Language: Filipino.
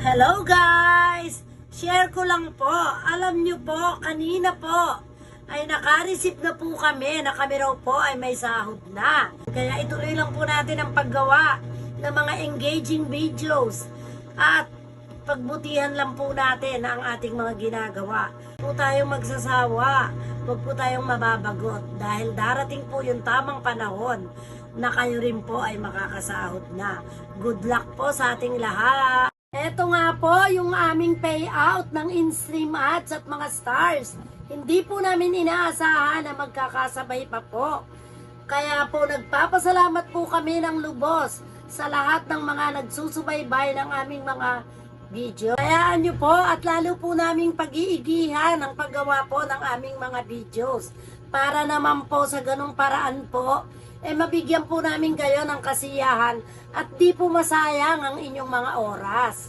Hello guys! Share ko lang po. Alam nyo po, kanina po ay naka-receive na po kami na kami raw po ay may sahod na. Kaya ituloy lang po natin ang paggawa ng mga engaging videos at pagbutihan lang po natin ang ating mga ginagawa. Huwag po tayong magsasawa, huwag po tayong mababagot dahil darating po yung tamang panahon na kayo rin po ay makakasahod na. Good luck po sa ating lahat! Ito nga po yung aming payout ng in-stream ads at mga stars. Hindi po namin inaasahan na magkakasabay pa po. Kaya po nagpapasalamat po kami ng lubos sa lahat ng mga nagsusubaybay ng aming mga video. Hayaan nyo po at lalo po naming pag-iigihan ang paggawa po ng aming mga videos. Para naman po sa ganung paraan po, mabigyan po namin kayo ng kasiyahan at di po masayang ang inyong mga oras.